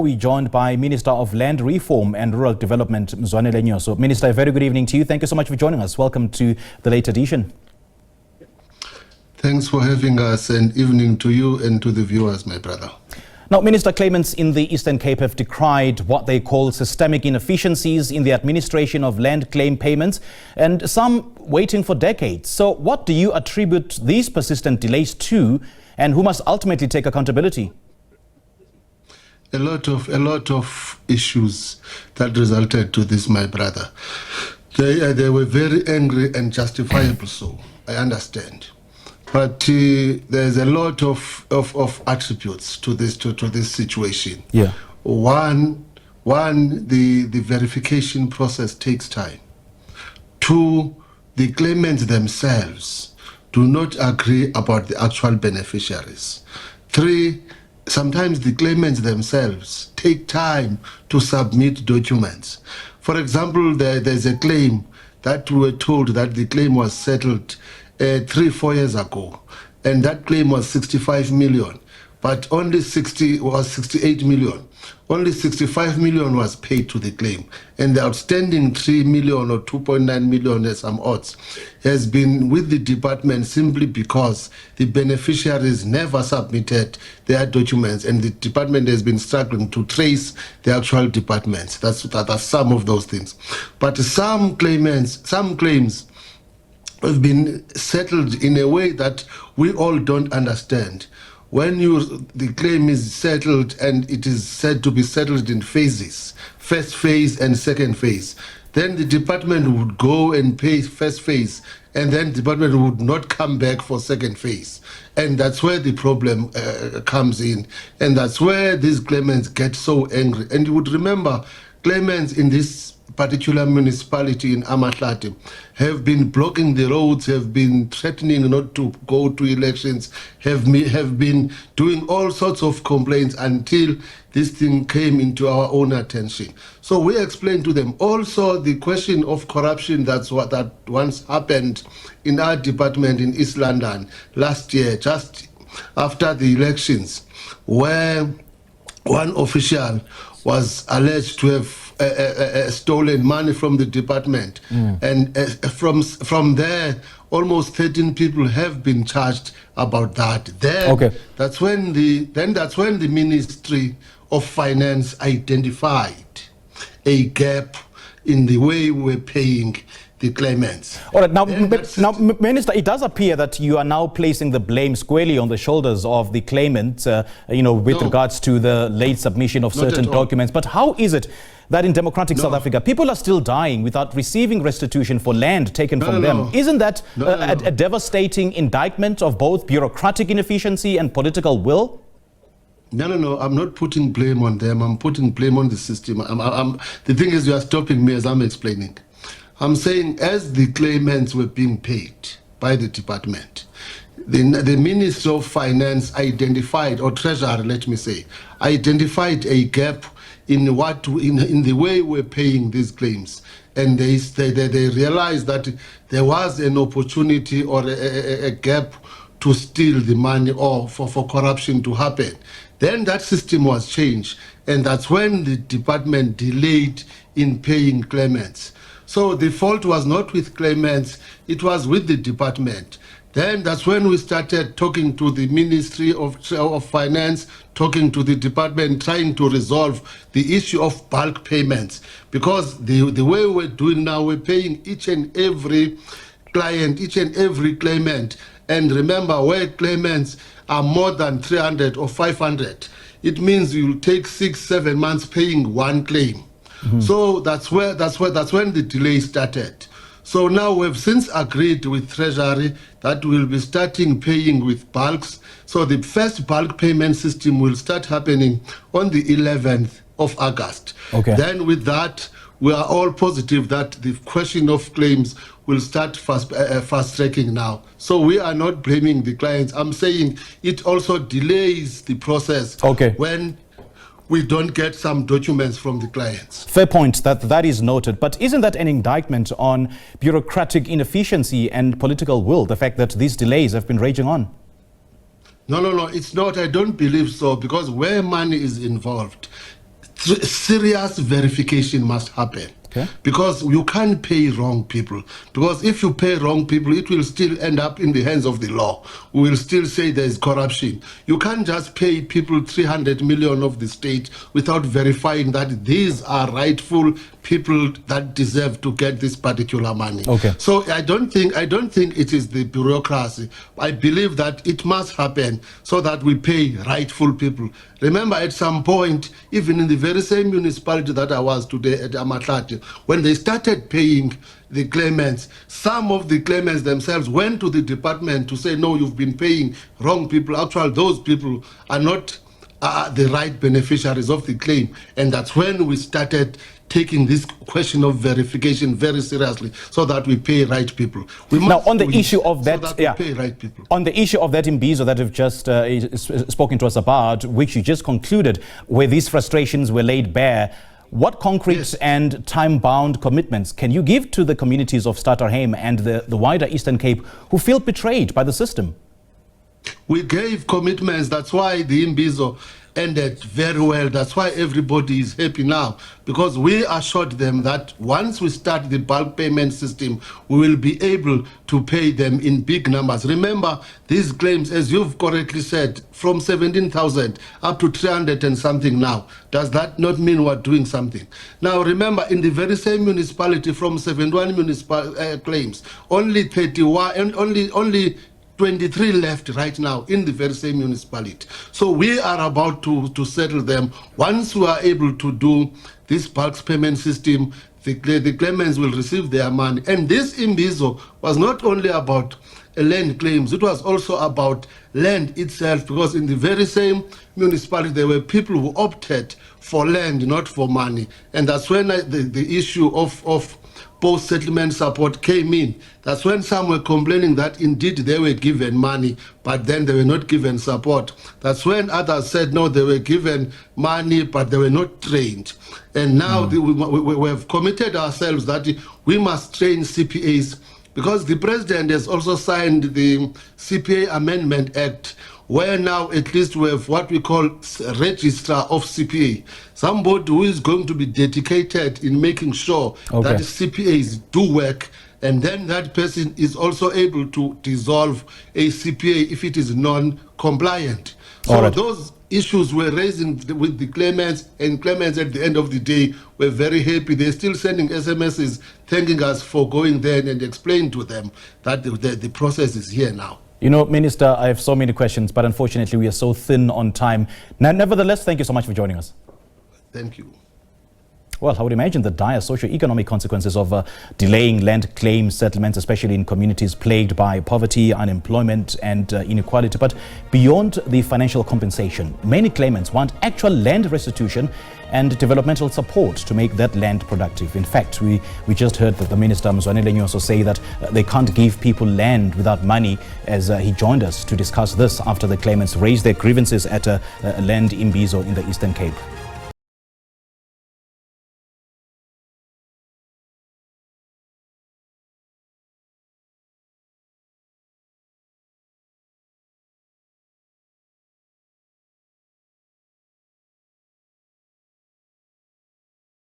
We're joined by Minister of Land Reform and Rural Development, Mzwanele Nyhontso. Minister, a very good evening to you. Thank you so much for joining us. Welcome to the late edition. Thanks for having us, and evening to you and to the viewers, my brother. Now, Minister, claimants in the Eastern Cape have decried what they call systemic inefficiencies in the administration of land claim payments, and some waiting for decades. So what do you attribute these persistent delays to, and who must ultimately take accountability? A lot of issues that resulted to this, my brother. They were very angry and justifiable, so I understand. But there's a lot of attributes to this situation. Yeah. One, the verification process takes time. Two, the claimants themselves do not agree about the actual beneficiaries. Three, sometimes the claimants themselves take time to submit documents. For example, there's a claim that we were told that the claim was settled 3-4 years ago, and that claim was 65 million, but only 68 million. Only 65 million was paid to the claim, and the outstanding 3 million or 2.9 million as some odds has been with the department simply because the beneficiaries never submitted their documents, and the department has been struggling to trace the actual departments. That's some of those things. But some claims have been settled in a way that we all don't understand. When the claim is settled, and it is said to be settled in phases, first phase and second phase, then the department would go and pay first phase, and then the department would not come back for second phase. And that's where the problem comes in. And that's where these claimants get so angry. And you would remember, claimants in this particular municipality in Amahlati have been blocking the roads, have been threatening not to go to elections, have been doing all sorts of complaints until this thing came into our own attention. So we explained to them also the question of corruption that once happened in our department in East London last year, just after the elections, where one official was alleged to have stolen money from the department, and from there, almost 13 people have been charged about that. Then that's when the Ministry of Finance identified a gap in the way we're paying the claimants. All right, now, Minister, it does appear that you are now placing the blame squarely on the shoulders of the claimant, with regards to the late submission of certain documents. But how is it that in democratic South Africa, people are still dying without receiving restitution for land taken from them? Isn't that a devastating indictment of both bureaucratic inefficiency and political will? No, I'm not putting blame on them. I'm putting blame on the system. The thing is, you are stopping me as I'm explaining. I'm saying as the claimants were being paid by the department, the Minister of Finance identified, or Treasury, let me say, identified a gap in the way we're paying these claims. And they realized that there was an opportunity or a gap to steal the money or for corruption to happen. Then that system was changed, and that's when the department delayed in paying claimants. So the fault was not with claimants, it was with the department. Then that's when we started talking to the Ministry of Finance, talking to the department, trying to resolve the issue of bulk payments. Because the way we're doing now, we're paying each and every client, each and every claimant. And remember, where claimants are more than 300 or 500, it means you'll take 6-7 months paying one claim. So that's when the delay started. So now we've since agreed with Treasury that we'll be starting paying with bulks. So the first bulk payment system will start happening on the 11th of August. Then with that, we are all positive that the question of claims will start fast-tracking now. So we are not blaming the clients. I'm saying it also delays the process when we don't get some documents from the clients. Fair point, that is noted. But isn't that an indictment on bureaucratic inefficiency and political will, the fact that these delays have been raging on? No, it's not. I don't believe so, because where money is involved, serious verification must happen. Okay. Because you can't pay wrong people. Because if you pay wrong people, it will still end up in the hands of the law. We will still say there is corruption. You can't just pay people 300 million of the state without verifying that these are rightful people that deserve to get this particular money. Okay. So I don't think it is the bureaucracy. I believe that it must happen so that we pay rightful people. Remember, at some point, even in the very same municipality that I was today at Amatlati, when they started paying the claimants, some of the claimants themselves went to the department to say, no, you've been paying wrong people. Actually, those people are not the right beneficiaries of the claim. And that's when we started taking this question of verification very seriously so that we pay right people. We must now, on the issue of that, so that we pay right people. On the issue of that Imbizo that you've just spoken to us about, which you just concluded, where these frustrations were laid bare, what concrete and time-bound commitments can you give to the communities of Stutterheim and the wider Eastern Cape who feel betrayed by the system? We gave commitments. That's why the Imbizo ended very well. That's why everybody is happy now, because we assured them that once we start the bulk payment system, we will be able to pay them in big numbers. Remember, these claims, as you've correctly said, from 17,000 up to 300 and something now. Does that not mean we're doing something? Now, remember, in the very same municipality, from 71 municipal claims, only 31 and only 23 left right now in the very same municipality. So we are about to settle them. Once we are able to do this bulk payment system, the claimants will receive their money. And this Imbizo was not only about land claims, it was also about land itself, because in the very same municipality there were people who opted for land, not for money. And that's when the issue of post-settlement support came in. That's when some were complaining that indeed they were given money, but then they were not given support. That's when others said, no, they were given money, but they were not trained. And now we have committed ourselves that we must train CPAs, because the president has also signed the CPA Amendment Act, where now at least we have what we call registrar of CPA, somebody who is going to be dedicated in making sure that CPAs do work, and then that person is also able to dissolve a CPA if it is non-compliant. So those issues were raised with the claimants, and claimants at the end of the day were very happy. They're still sending SMSs thanking us for going there and explaining to them that the process is here now. You know, Minister, I have so many questions, but unfortunately we are so thin on time. Nevertheless, thank you so much for joining us. Thank you. Well, I would imagine the dire socio-economic consequences of delaying land claim settlements, especially in communities plagued by poverty, unemployment and inequality. But beyond the financial compensation, many claimants want actual land restitution and developmental support to make that land productive. In fact, we just heard that the Minister, Mzwanele Nyhontso, say that they can't give people land without money, as he joined us to discuss this after the claimants raised their grievances at Land Imbizo in the Eastern Cape.